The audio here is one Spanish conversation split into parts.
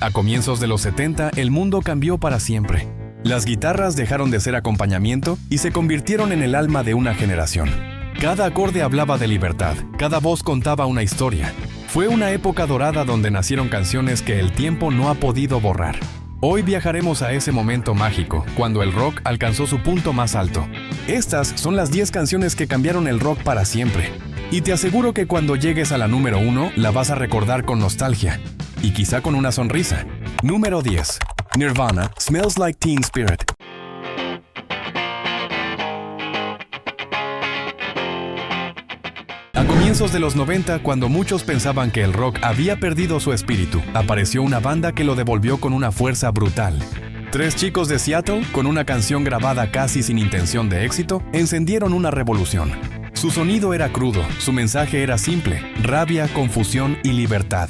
A comienzos de los 70, el mundo cambió para siempre. Las guitarras dejaron de ser acompañamiento y se convirtieron en el alma de una generación. Cada acorde hablaba de libertad, cada voz contaba una historia. Fue una época dorada donde nacieron canciones que el tiempo no ha podido borrar. Hoy viajaremos a ese momento mágico, cuando el rock alcanzó su punto más alto. Estas son las 10 canciones que cambiaron el rock para siempre. Y te aseguro que cuando llegues a la número 1, la vas a recordar con nostalgia. Y quizá con una sonrisa. Número 10. Nirvana, Smells Like Teen Spirit. A comienzos de los 90, cuando muchos pensaban que el rock había perdido su espíritu, apareció una banda que lo devolvió con una fuerza brutal. 3 chicos de Seattle, con una canción grabada casi sin intención de éxito, encendieron una revolución. Su sonido era crudo, su mensaje era simple: rabia, confusión y libertad.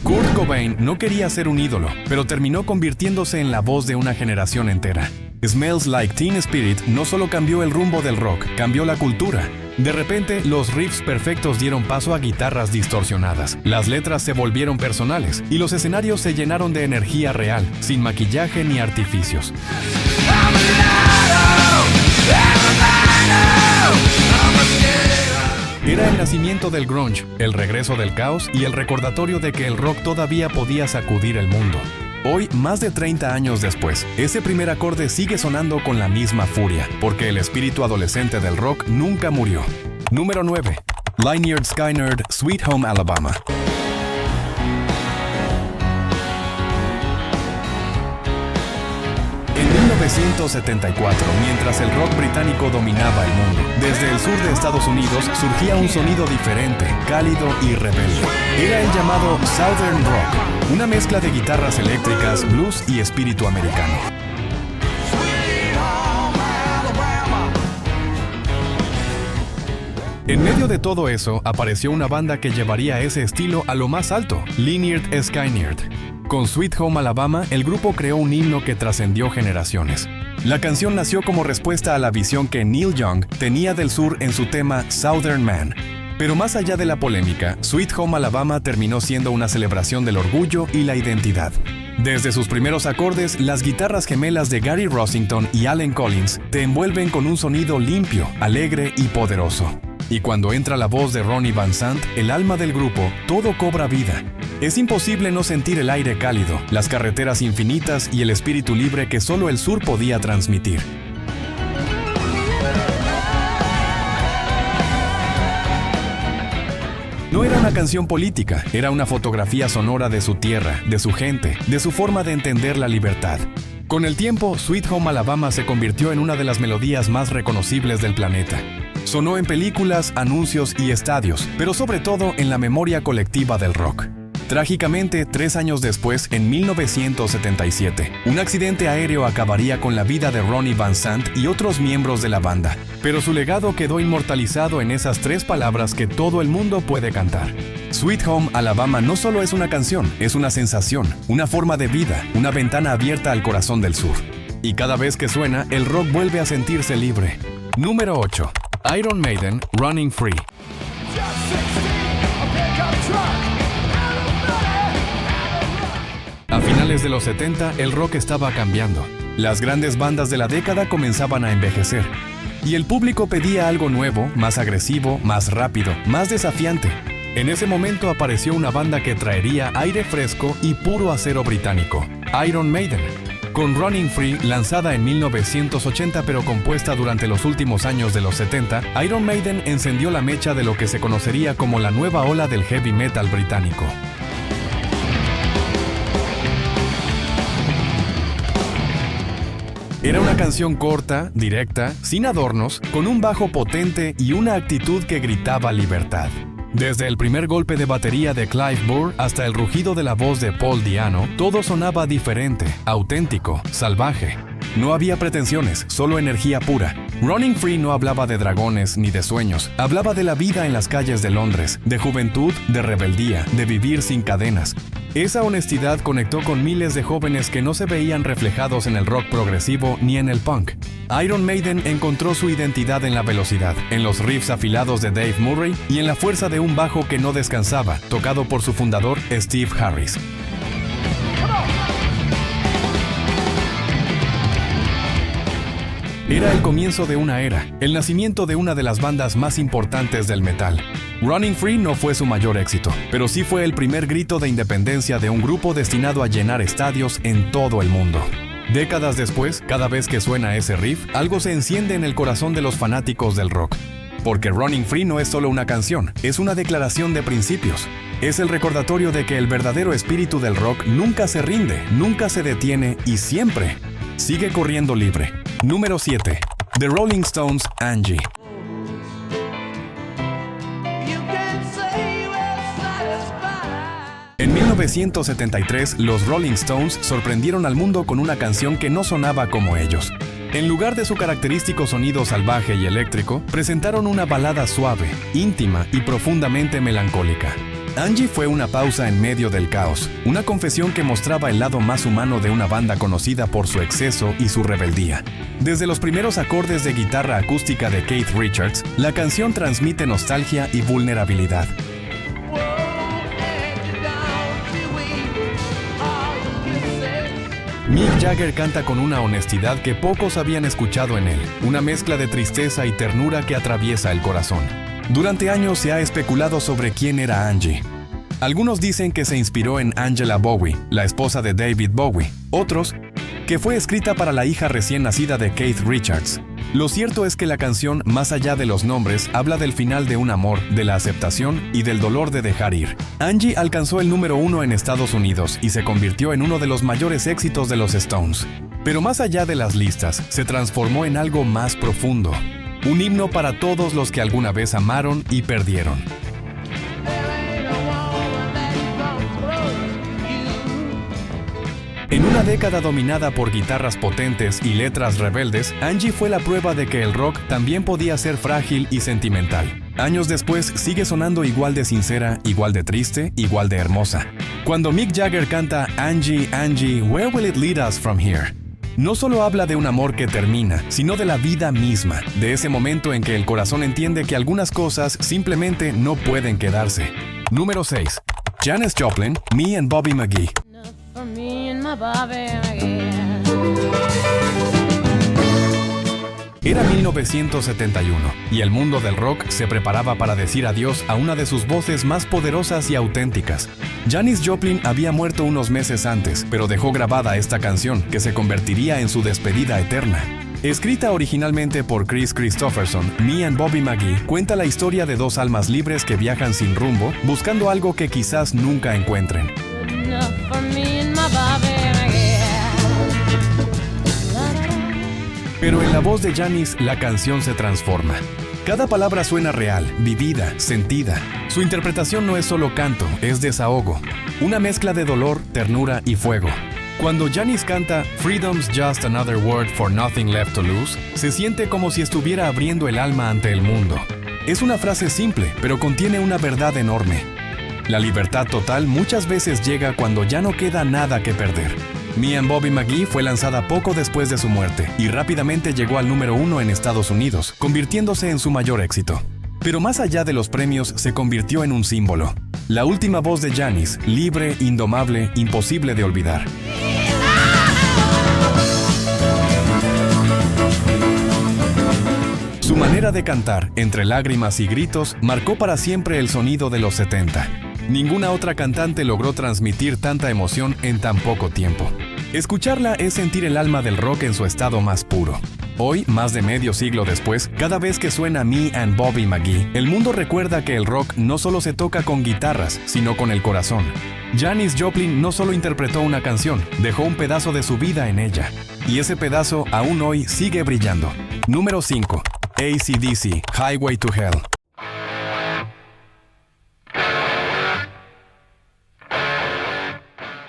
Kurt Cobain no quería ser un ídolo, pero terminó convirtiéndose en la voz de una generación entera. Smells Like Teen Spirit no solo cambió el rumbo del rock, cambió la cultura. De repente, los riffs perfectos dieron paso a guitarras distorsionadas, las letras se volvieron personales y los escenarios se llenaron de energía real, sin maquillaje ni artificios. Era el nacimiento del grunge, el regreso del caos y el recordatorio de que el rock todavía podía sacudir el mundo. Hoy, más de 30 años después, ese primer acorde sigue sonando con la misma furia, porque el espíritu adolescente del rock nunca murió. Número 9. Lynyrd Skynyrd, Sweet Home Alabama. En 1974, mientras el rock británico dominaba el mundo, desde el sur de Estados Unidos surgía un sonido diferente, cálido y rebelde. Era el llamado Southern Rock, una mezcla de guitarras eléctricas, blues y espíritu americano. En medio de todo eso, apareció una banda que llevaría ese estilo a lo más alto, Lynyrd Skynyrd. Con Sweet Home Alabama, el grupo creó un himno que trascendió generaciones. La canción nació como respuesta a la visión que Neil Young tenía del sur en su tema Southern Man. Pero más allá de la polémica, Sweet Home Alabama terminó siendo una celebración del orgullo y la identidad. Desde sus primeros acordes, las guitarras gemelas de Gary Rossington y Allen Collins te envuelven con un sonido limpio, alegre y poderoso. Y cuando entra la voz de Ronnie Van Zant, el alma del grupo, todo cobra vida. Es imposible no sentir el aire cálido, las carreteras infinitas y el espíritu libre que solo el sur podía transmitir. No era una canción política, era una fotografía sonora de su tierra, de su gente, de su forma de entender la libertad. Con el tiempo, Sweet Home Alabama se convirtió en una de las melodías más reconocibles del planeta. Sonó en películas, anuncios y estadios, pero sobre todo en la memoria colectiva del rock. Trágicamente, 3 años después, en 1977, un accidente aéreo acabaría con la vida de Ronnie Van Zant y otros miembros de la banda. Pero su legado quedó inmortalizado en esas 3 palabras que todo el mundo puede cantar. Sweet Home Alabama no solo es una canción, es una sensación, una forma de vida, una ventana abierta al corazón del sur. Y cada vez que suena, el rock vuelve a sentirse libre. Número 8. Iron Maiden, Running Free. A finales de los 70, el rock estaba cambiando. Las grandes bandas de la década comenzaban a envejecer. Y el público pedía algo nuevo, más agresivo, más rápido, más desafiante. En ese momento apareció una banda que traería aire fresco y puro acero británico, Iron Maiden. Con Running Free, lanzada en 1980 pero compuesta durante los últimos años de los 70, Iron Maiden encendió la mecha de lo que se conocería como la nueva ola del heavy metal británico. Era una canción corta, directa, sin adornos, con un bajo potente y una actitud que gritaba libertad. Desde el primer golpe de batería de Clive Burr hasta el rugido de la voz de Paul Di'Anno, todo sonaba diferente, auténtico, salvaje. No había pretensiones, solo energía pura. Running Free no hablaba de dragones ni de sueños, hablaba de la vida en las calles de Londres, de juventud, de rebeldía, de vivir sin cadenas. Esa honestidad conectó con miles de jóvenes que no se veían reflejados en el rock progresivo ni en el punk. Iron Maiden encontró su identidad en la velocidad, en los riffs afilados de Dave Murray y en la fuerza de un bajo que no descansaba, tocado por su fundador, Steve Harris. Era el comienzo de una era, el nacimiento de una de las bandas más importantes del metal. Running Free no fue su mayor éxito, pero sí fue el primer grito de independencia de un grupo destinado a llenar estadios en todo el mundo. Décadas después, cada vez que suena ese riff, algo se enciende en el corazón de los fanáticos del rock. Porque Running Free no es solo una canción, es una declaración de principios. Es el recordatorio de que el verdadero espíritu del rock nunca se rinde, nunca se detiene y siempre sigue corriendo libre. Número 7. The Rolling Stones, Angie. En 1973, los Rolling Stones sorprendieron al mundo con una canción que no sonaba como ellos. En lugar de su característico sonido salvaje y eléctrico, presentaron una balada suave, íntima y profundamente melancólica. Angie fue una pausa en medio del caos, una confesión que mostraba el lado más humano de una banda conocida por su exceso y su rebeldía. Desde los primeros acordes de guitarra acústica de Keith Richards, la canción transmite nostalgia y vulnerabilidad. Mick Jagger canta con una honestidad que pocos habían escuchado en él, una mezcla de tristeza y ternura que atraviesa el corazón. Durante años se ha especulado sobre quién era Angie. Algunos dicen que se inspiró en Angela Bowie, la esposa de David Bowie. Otros, que fue escrita para la hija recién nacida de Keith Richards. Lo cierto es que la canción, más allá de los nombres, habla del final de un amor, de la aceptación y del dolor de dejar ir. Angie alcanzó el número 1 en Estados Unidos y se convirtió en uno de los mayores éxitos de los Stones. Pero más allá de las listas, se transformó en algo más profundo. Un himno para todos los que alguna vez amaron y perdieron. En una década dominada por guitarras potentes y letras rebeldes, Angie fue la prueba de que el rock también podía ser frágil y sentimental. Años después sigue sonando igual de sincera, igual de triste, igual de hermosa. Cuando Mick Jagger canta Angie, Angie, where will it lead us from here? No solo habla de un amor que termina, sino de la vida misma, de ese momento en que el corazón entiende que algunas cosas simplemente no pueden quedarse. Número 6. Janis Joplin, Me and Bobby McGee. Era 1971 y el mundo del rock se preparaba para decir adiós a una de sus voces más poderosas y auténticas. Janis Joplin había muerto unos meses antes, pero dejó grabada esta canción que se convertiría en su despedida eterna. Escrita originalmente por Chris Christopherson, Me and Bobby McGee cuenta la historia de dos almas libres que viajan sin rumbo, buscando algo que quizás nunca encuentren. Pero en la voz de Janis, la canción se transforma. Cada palabra suena real, vivida, sentida. Su interpretación no es solo canto, es desahogo. Una mezcla de dolor, ternura y fuego. Cuando Janis canta Freedom's just another word for nothing left to lose, se siente como si estuviera abriendo el alma ante el mundo. Es una frase simple, pero contiene una verdad enorme. La libertad total muchas veces llega cuando ya no queda nada que perder. Me and Bobby McGee fue lanzada poco después de su muerte y rápidamente llegó al número 1 en Estados Unidos, convirtiéndose en su mayor éxito. Pero más allá de los premios, se convirtió en un símbolo. La última voz de Janis, libre, indomable, imposible de olvidar. Su manera de cantar, entre lágrimas y gritos, marcó para siempre el sonido de los 70. Ninguna otra cantante logró transmitir tanta emoción en tan poco tiempo. Escucharla es sentir el alma del rock en su estado más puro. Hoy, más de medio siglo después, cada vez que suena Me and Bobby McGee, el mundo recuerda que el rock no solo se toca con guitarras, sino con el corazón. Janis Joplin no solo interpretó una canción, dejó un pedazo de su vida en ella. Y ese pedazo aún hoy sigue brillando. Número 5. AC/DC, Highway to Hell.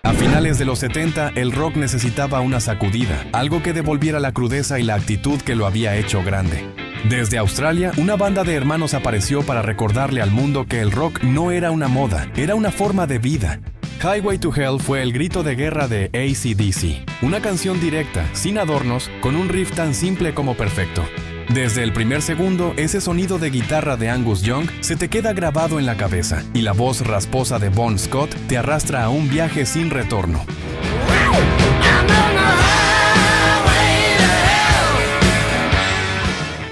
A finales de los 70, el rock necesitaba una sacudida, algo que devolviera la crudeza y la actitud que lo había hecho grande. Desde Australia, una banda de hermanos apareció para recordarle al mundo que el rock no era una moda, era una forma de vida. Highway to Hell fue el grito de guerra de AC/DC, una canción directa, sin adornos, con un riff tan simple como perfecto. Desde el primer segundo, ese sonido de guitarra de Angus Young se te queda grabado en la cabeza, y la voz rasposa de Bon Scott te arrastra a un viaje sin retorno.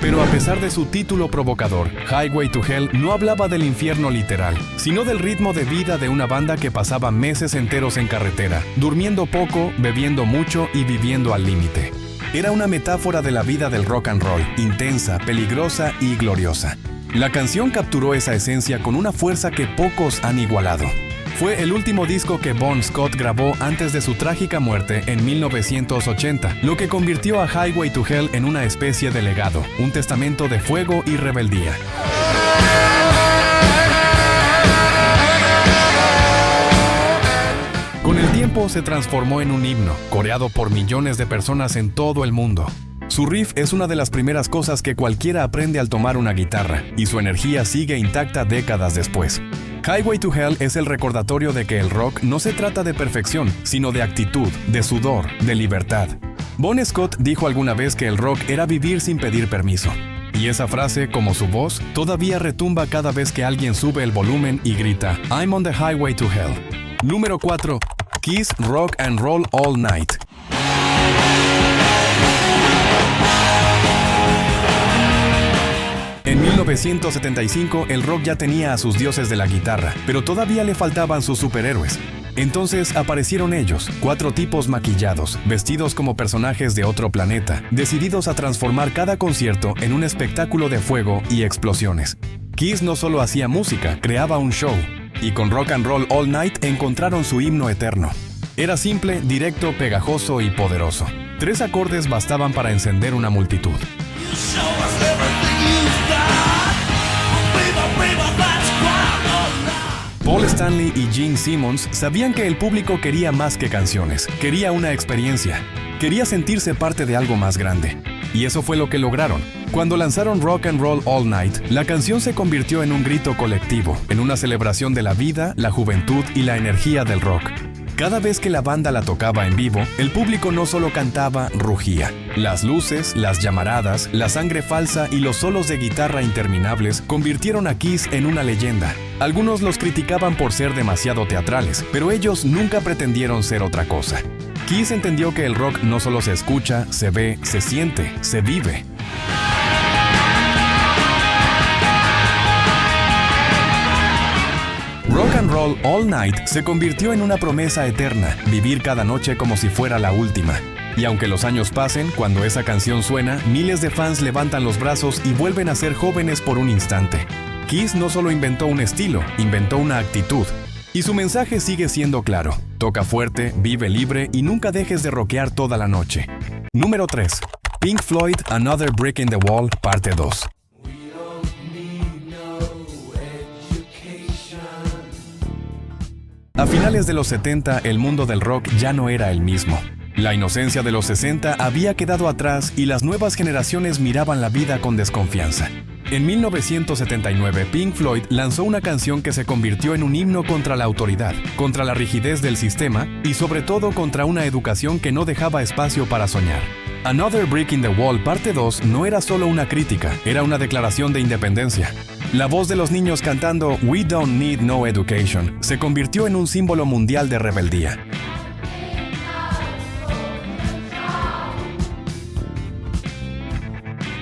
Pero a pesar de su título provocador, Highway to Hell no hablaba del infierno literal, sino del ritmo de vida de una banda que pasaba meses enteros en carretera, durmiendo poco, bebiendo mucho y viviendo al límite. Era una metáfora de la vida del rock and roll, intensa, peligrosa y gloriosa. La canción capturó esa esencia con una fuerza que pocos han igualado. Fue el último disco que Bon Scott grabó antes de su trágica muerte en 1980, lo que convirtió a Highway to Hell en una especie de legado, un testamento de fuego y rebeldía. Con el tiempo se transformó en un himno, coreado por millones de personas en todo el mundo. Su riff es una de las primeras cosas que cualquiera aprende al tomar una guitarra, y su energía sigue intacta décadas después. Highway to Hell es el recordatorio de que el rock no se trata de perfección, sino de actitud, de sudor, de libertad. Bon Scott dijo alguna vez que el rock era vivir sin pedir permiso. Y esa frase, como su voz, todavía retumba cada vez que alguien sube el volumen y grita "I'm on the highway to hell". Número 4. Kiss Rock and Roll All Night. En 1975, el rock ya tenía a sus dioses de la guitarra, pero todavía le faltaban sus superhéroes. Entonces aparecieron ellos, 4 tipos maquillados, vestidos como personajes de otro planeta, decididos a transformar cada concierto en un espectáculo de fuego y explosiones. Kiss no solo hacía música, creaba un show, y con Rock and Roll All Night encontraron su himno eterno. Era simple, directo, pegajoso y poderoso. 3 acordes bastaban para encender una multitud. Paul Stanley y Gene Simmons sabían que el público quería más que canciones, quería una experiencia, quería sentirse parte de algo más grande. Y eso fue lo que lograron. Cuando lanzaron Rock and Roll All Night, la canción se convirtió en un grito colectivo, en una celebración de la vida, la juventud y la energía del rock. Cada vez que la banda la tocaba en vivo, el público no solo cantaba, rugía. Las luces, las llamaradas, la sangre falsa y los solos de guitarra interminables convirtieron a Kiss en una leyenda. Algunos los criticaban por ser demasiado teatrales, pero ellos nunca pretendieron ser otra cosa. Kiss entendió que el rock no solo se escucha, se ve, se siente, se vive. Rock and Roll All Night se convirtió en una promesa eterna, vivir cada noche como si fuera la última. Y aunque los años pasen, cuando esa canción suena, miles de fans levantan los brazos y vuelven a ser jóvenes por un instante. Kiss no solo inventó un estilo, inventó una actitud. Y su mensaje sigue siendo claro: toca fuerte, vive libre y nunca dejes de rockear toda la noche. Número 3. Pink Floyd, Another Brick in the Wall, parte 2. A finales de los 70, el mundo del rock ya no era el mismo. La inocencia de los 60 había quedado atrás y las nuevas generaciones miraban la vida con desconfianza. En 1979, Pink Floyd lanzó una canción que se convirtió en un himno contra la autoridad, contra la rigidez del sistema y sobre todo contra una educación que no dejaba espacio para soñar. Another Brick in the Wall, parte 2, no era solo una crítica, era una declaración de independencia. La voz de los niños cantando "We don't need no education" se convirtió en un símbolo mundial de rebeldía.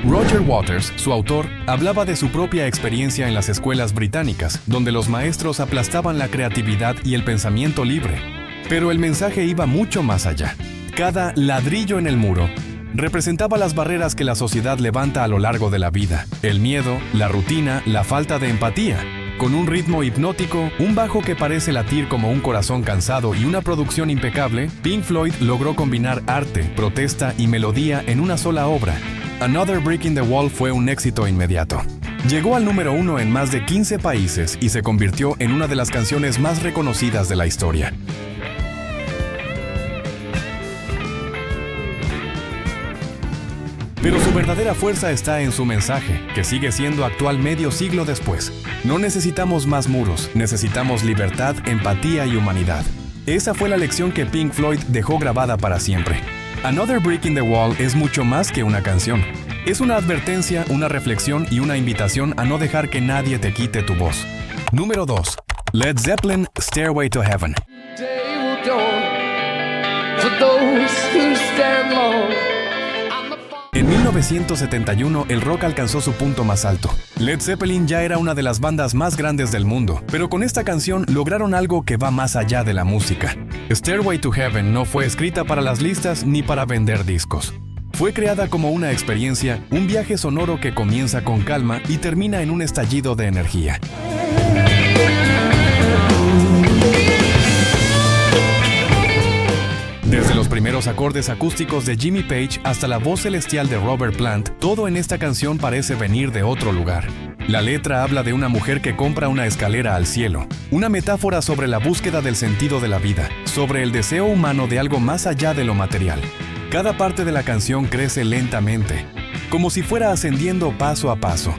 Roger Waters, su autor, hablaba de su propia experiencia en las escuelas británicas, donde los maestros aplastaban la creatividad y el pensamiento libre. Pero el mensaje iba mucho más allá. Cada ladrillo en el muro representaba las barreras que la sociedad levanta a lo largo de la vida: el miedo, la rutina, la falta de empatía. Con un ritmo hipnótico, un bajo que parece latir como un corazón cansado y una producción impecable, Pink Floyd logró combinar arte, protesta y melodía en una sola obra. Another Brick in the Wall fue un éxito inmediato. Llegó al número 1 en más de 15 países y se convirtió en una de las canciones más reconocidas de la historia. Pero su Su verdadera fuerza está en su mensaje, que sigue siendo actual medio siglo después. No necesitamos más muros, necesitamos libertad, empatía y humanidad. Esa fue la lección que Pink Floyd dejó grabada para siempre. Another Brick in the Wall es mucho más que una canción. Es una advertencia, una reflexión y una invitación a no dejar que nadie te quite tu voz. Número 2. Led Zeppelin, Stairway to Heaven. En 1971, el rock alcanzó su punto más alto. Led Zeppelin ya era una de las bandas más grandes del mundo, pero con esta canción lograron algo que va más allá de la música. Stairway to Heaven no fue escrita para las listas ni para vender discos. Fue creada como una experiencia, un viaje sonoro que comienza con calma y termina en un estallido de energía. Desde los primeros acordes acústicos de Jimmy Page hasta la voz celestial de Robert Plant, todo en esta canción parece venir de otro lugar. La letra habla de una mujer que compra una escalera al cielo, una metáfora sobre la búsqueda del sentido de la vida, sobre el deseo humano de algo más allá de lo material. Cada parte de la canción crece lentamente, como si fuera ascendiendo paso a paso,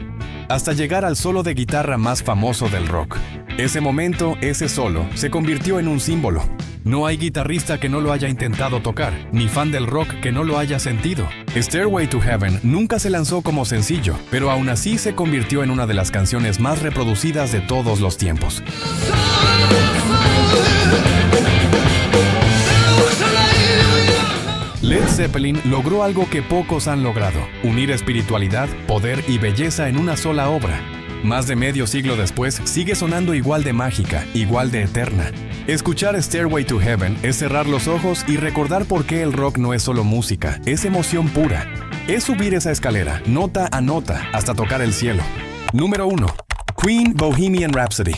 hasta llegar al solo de guitarra más famoso del rock. Ese momento, ese solo, se convirtió en un símbolo. No hay guitarrista que no lo haya intentado tocar, ni fan del rock que no lo haya sentido. Stairway to Heaven nunca se lanzó como sencillo, pero aún así se convirtió en una de las canciones más reproducidas de todos los tiempos. Led Zeppelin logró algo que pocos han logrado: unir espiritualidad, poder y belleza en una sola obra. Más de medio siglo después, sigue sonando igual de mágica, igual de eterna. Escuchar Stairway to Heaven es cerrar los ojos y recordar por qué el rock no es solo música, es emoción pura. Es subir esa escalera, nota a nota, hasta tocar el cielo. Número 1. Queen, Bohemian Rhapsody.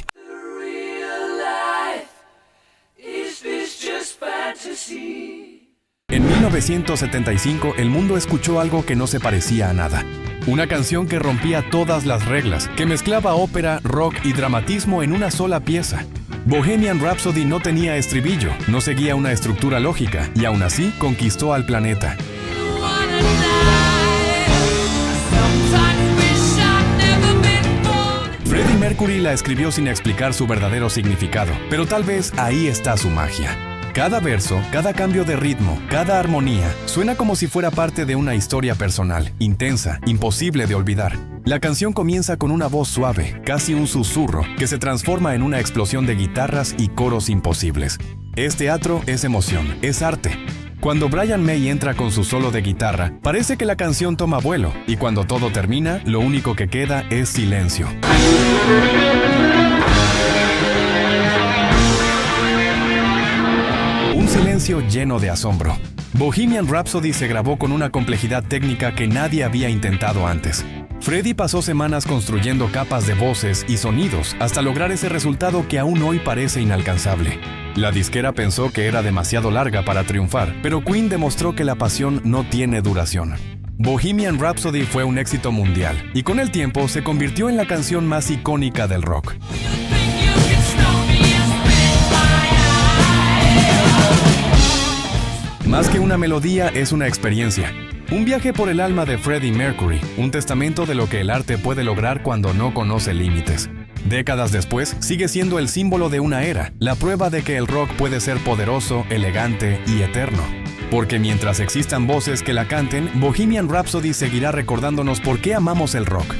En 1975, el mundo escuchó algo que no se parecía a nada. Una canción que rompía todas las reglas, que mezclaba ópera, rock y dramatismo en una sola pieza. Bohemian Rhapsody no tenía estribillo, no seguía una estructura lógica, y aún así conquistó al planeta. Freddie Mercury la escribió sin explicar su verdadero significado, pero tal vez ahí está su magia. Cada verso, cada cambio de ritmo, cada armonía, suena como si fuera parte de una historia personal, intensa, imposible de olvidar. La canción comienza con una voz suave, casi un susurro, que se transforma en una explosión de guitarras y coros imposibles. Es teatro, es emoción, es arte. Cuando Brian May entra con su solo de guitarra, parece que la canción toma vuelo, y cuando todo termina, lo único que queda es silencio. Un silencio lleno de asombro. Bohemian Rhapsody se grabó con una complejidad técnica que nadie había intentado antes. Freddie pasó semanas construyendo capas de voces y sonidos hasta lograr ese resultado que aún hoy parece inalcanzable. La disquera pensó que era demasiado larga para triunfar, pero Queen demostró que la pasión no tiene duración. Bohemian Rhapsody fue un éxito mundial y con el tiempo se convirtió en la canción más icónica del rock. Más que una melodía, es una experiencia. Un viaje por el alma de Freddie Mercury, un testamento de lo que el arte puede lograr cuando no conoce límites. Décadas después, sigue siendo el símbolo de una era, la prueba de que el rock puede ser poderoso, elegante y eterno. Porque mientras existan voces que la canten, Bohemian Rhapsody seguirá recordándonos por qué amamos el rock.